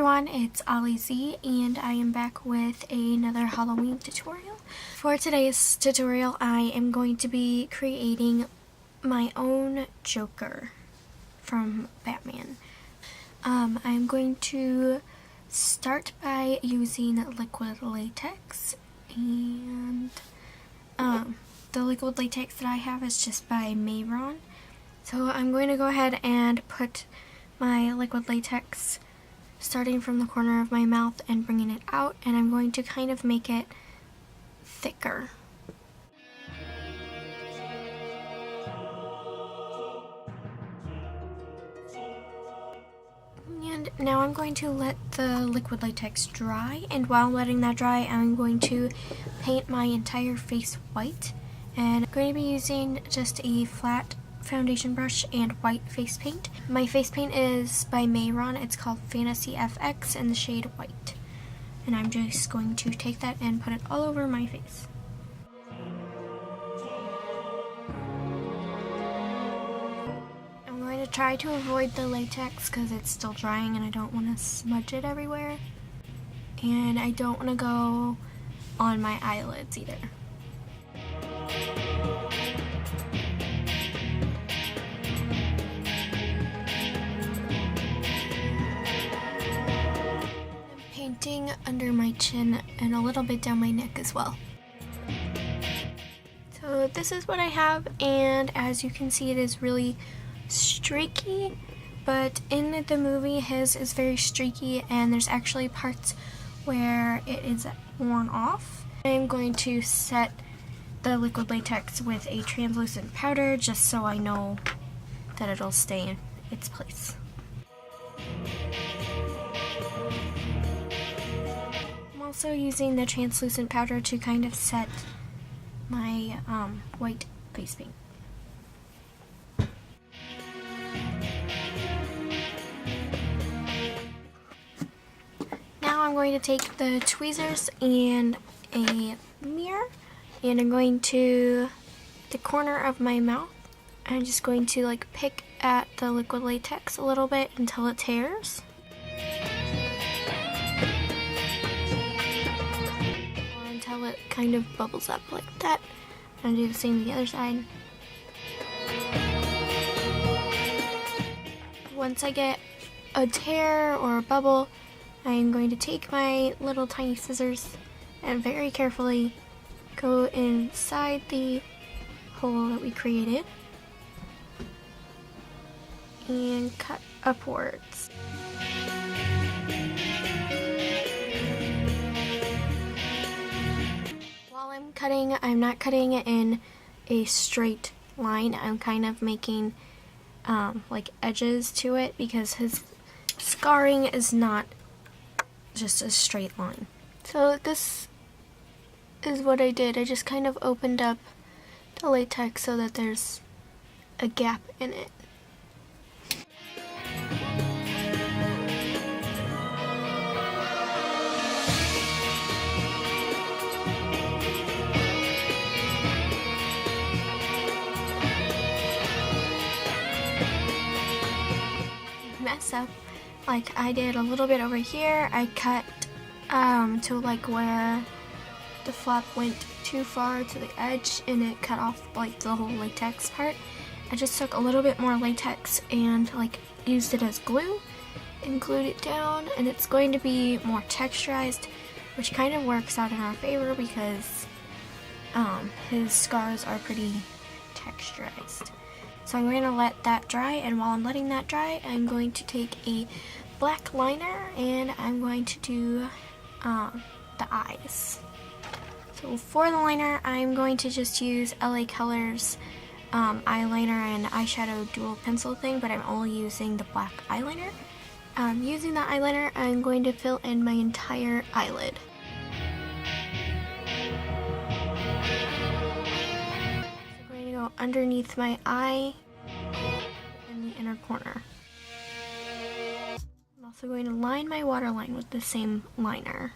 everyone, it's Olly Z, and I am back with another Halloween tutorial. For today's tutorial, I am going to be creating my own Joker from Batman. I'm going to start by using liquid latex, and the liquid latex that I have is just by Mehron. So I'm going to go ahead and put my liquid latex starting from the corner of my mouth and bringing it out, and I'm going to kind of make it thicker. And now I'm going to let the liquid latex dry, and while letting that dry, I'm going to paint my entire face white, and I'm going to be using just a flat foundation brush and white face paint. My face paint is by Mehron. It's called Fantasy FX in the shade white. And I'm just going to take that and put it all over my face. I'm going to try to avoid the latex because it's still drying and I don't want to smudge it everywhere. And I don't want to go on my eyelids either. Painting under my chin and a little bit down my neck as well. So this is what I have, and as you can see, it is really streaky, but in the movie his is very streaky and there's actually parts where it is worn off. I'm going to set the liquid latex with a translucent powder just so I know that it'll stay in its place. Also using the translucent powder to kind of set my white face paint. Now I'm going to take the tweezers and a mirror, and I'm going to the corner of my mouth. I'm just going to like pick at the liquid latex a little bit until it tears. It kind of bubbles up like that. I'm going to do the same to the other side. Once I get a tear or a bubble, I'm going to take my little tiny scissors and very carefully go inside the hole that we created and cut upwards. I'm cutting, I'm not cutting it in a straight line. I'm kind of making like edges to it because his scarring is not just a straight line. So this is what I did. I just kind of opened up the latex so that there's a gap in it. Mess up like I did a little bit over here. I cut to like where the flap went too far to the edge and it cut off like the whole latex part. I just took a little bit more latex and like used it as glue and glued it down, and it's going to be more texturized, which kind of works out in our favor because his scars are pretty texturized. So I'm going to let that dry, and while I'm letting that dry, I'm going to take a black liner and I'm going to do the eyes. So for the liner, I'm going to just use LA Colors eyeliner and eyeshadow dual pencil thing, but I'm only using the black eyeliner. Using the eyeliner, I'm going to fill in my entire eyelid. Underneath my eye in the inner corner. I'm also going to line my waterline with the same liner.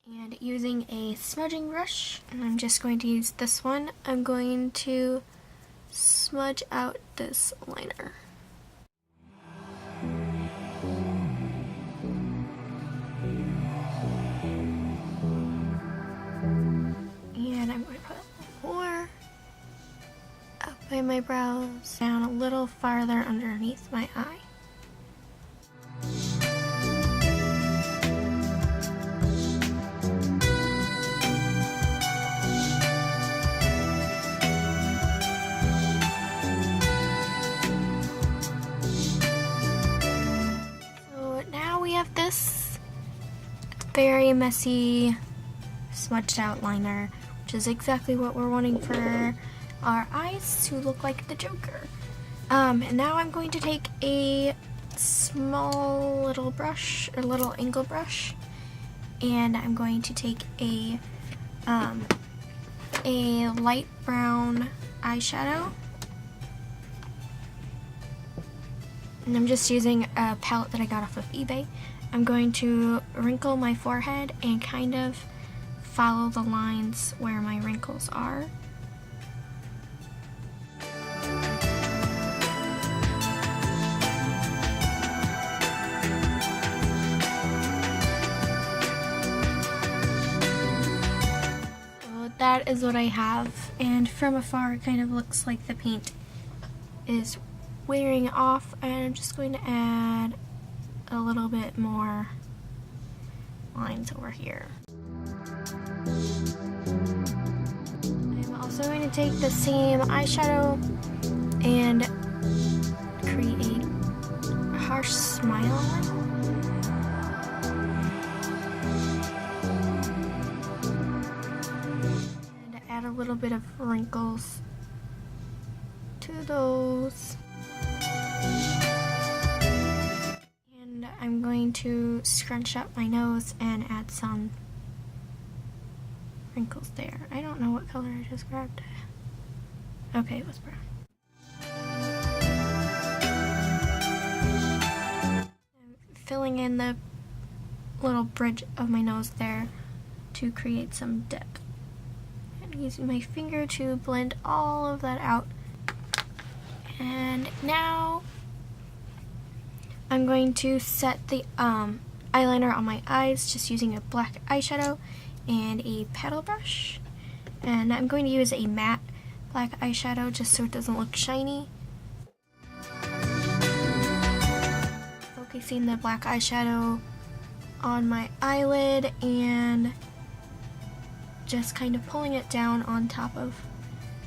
And using a smudging brush, and I'm just going to use this one, I'm going to smudge out this liner. goes down a little farther underneath my eye. So now we have this very messy smudged out liner, which is exactly what we're wanting for our eyes to look like the Joker. And now I'm going to take a small little brush, or little angle brush, and I'm going to take a light brown eyeshadow. And I'm just using a palette that I got off of eBay. I'm going to wrinkle my forehead and kind of follow the lines where my wrinkles are. So that is what I have, and from afar it kind of looks like the paint is wearing off, and I'm just going to add a little bit more lines over here. I'm also going to take the same eyeshadow and create a harsh smile line. And add a little bit of wrinkles to those. And I'm going to scrunch up my nose and add some wrinkles there. I don't know what color I just grabbed. Okay, it was brown. I'm filling in the little bridge of my nose there to create some depth. And using my finger to blend all of that out. And now I'm going to set the eyeliner on my eyes just using a black eyeshadow and a paddle brush, and I'm going to use a matte black eyeshadow just so it doesn't look shiny. Focusing the black eyeshadow on my eyelid and just kind of pulling it down on top of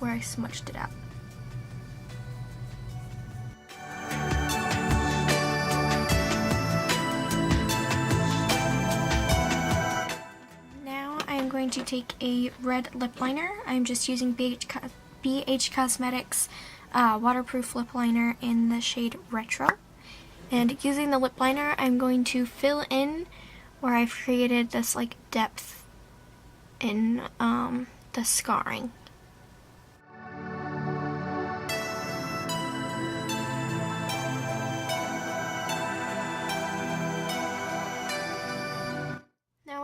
where I smudged it out. Going to take a red lip liner. I'm just using Beige Cosmetics waterproof lip liner in the shade Retro. And using the lip liner, I'm going to fill in where I've created this like depth in the scarring.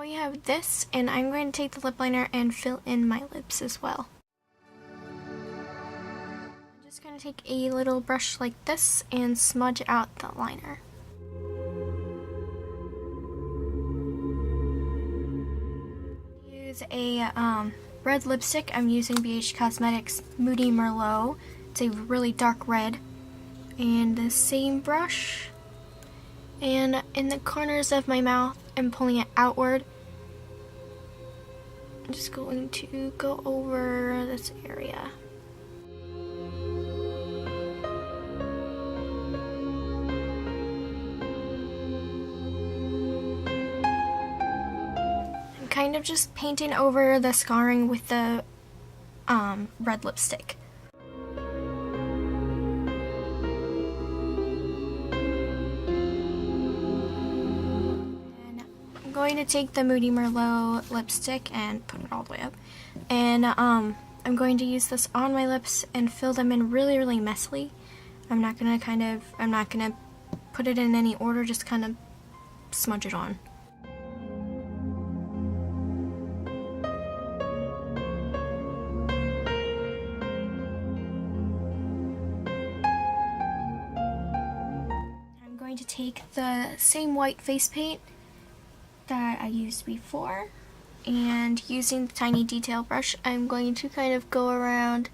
We have this, and I'm going to take the lip liner and fill in my lips as well. I'm just going to take a little brush like this and smudge out the liner. Use a red lipstick. I'm using Beige Cosmetics Moody Merlot. It's a really dark red. And the same brush. And in the corners of my mouth, I'm pulling it outward. I'm just going to go over this area. I'm kind of just painting over the scarring with the red lipstick. I'm going to take the Moody Merlot lipstick and put it all the way up, and I'm going to use this on my lips and fill them in really, really messily. I'm not gonna put it in any order, just kind of smudge it on. I'm going to take the same white face paint that I used before, and using the tiny detail brush, I'm going to kind of go around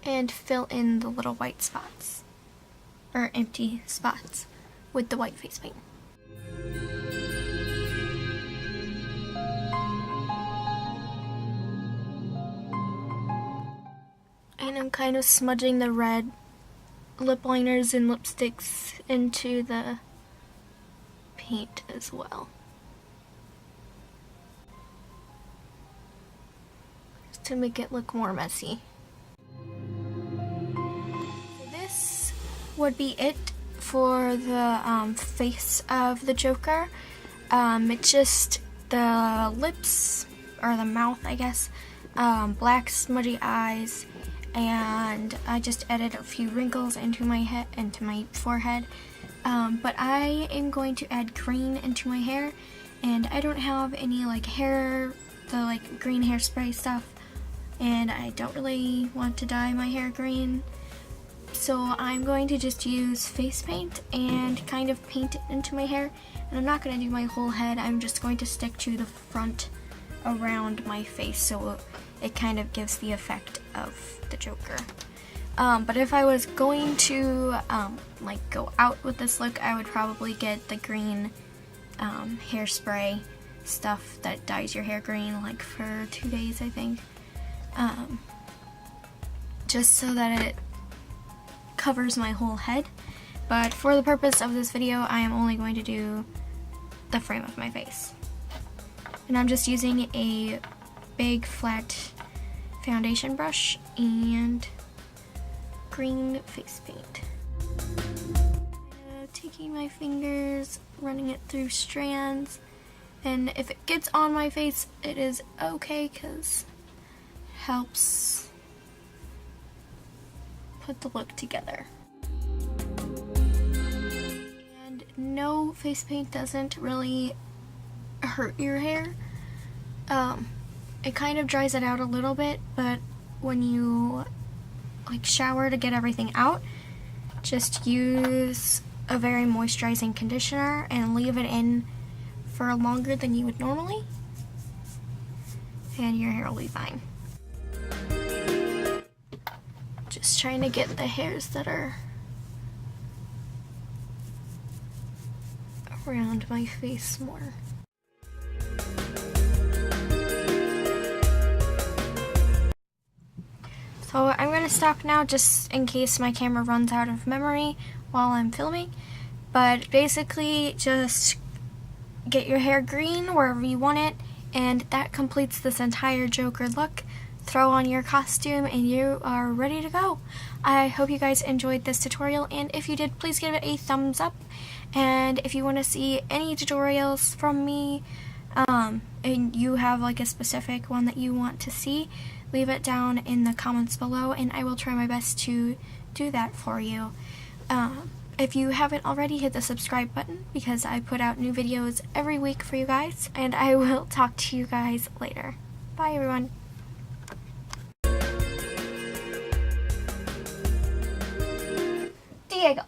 and fill in the little white spots, or empty spots, with the white face paint. And I'm kind of smudging the red lip liners and lipsticks into the paint as well, just to make it look more messy. So this would be it for the face of the Joker. It's just the lips, or the mouth I guess, black smudgy eyes, and I just added a few wrinkles into my head, into my forehead. But I am going to add green into my hair, and I don't have any like green hairspray stuff, and I don't really want to dye my hair green, so I'm going to just use face paint and kind of paint it into my hair. And I'm not going to do my whole head, I'm just going to stick to the front around my face, so it kind of gives the effect of the Joker. But if I was going to like go out with this look, I would probably get the green hairspray stuff that dyes your hair green, like for 2 days I think, just so that it covers my whole head. But for the purpose of this video, I am only going to do the frame of my face, and I'm just using a big flat foundation brush and green face paint. Taking my fingers, running it through strands, and if it gets on my face, it is okay because it helps put the look together. And no, face paint doesn't really hurt your hair. It kind of dries it out a little bit, but when you like shower to get everything out, just use a very moisturizing conditioner and leave it in for longer than you would normally, and your hair will be fine. Just trying to get the hairs that are around my face more. So I'm going to stop now just in case my camera runs out of memory while I'm filming. But basically just get your hair green wherever you want it, and that completes this entire Joker look. Throw on your costume and you are ready to go. I hope you guys enjoyed this tutorial, and if you did, please give it a thumbs up. And if you want to see any tutorials from me, and you have like a specific one that you want to see, leave it down in the comments below and I will try my best to do that for you. If you haven't already, hit the subscribe button because I put out new videos every week for you guys, and I will talk to you guys later. Bye everyone. Diego.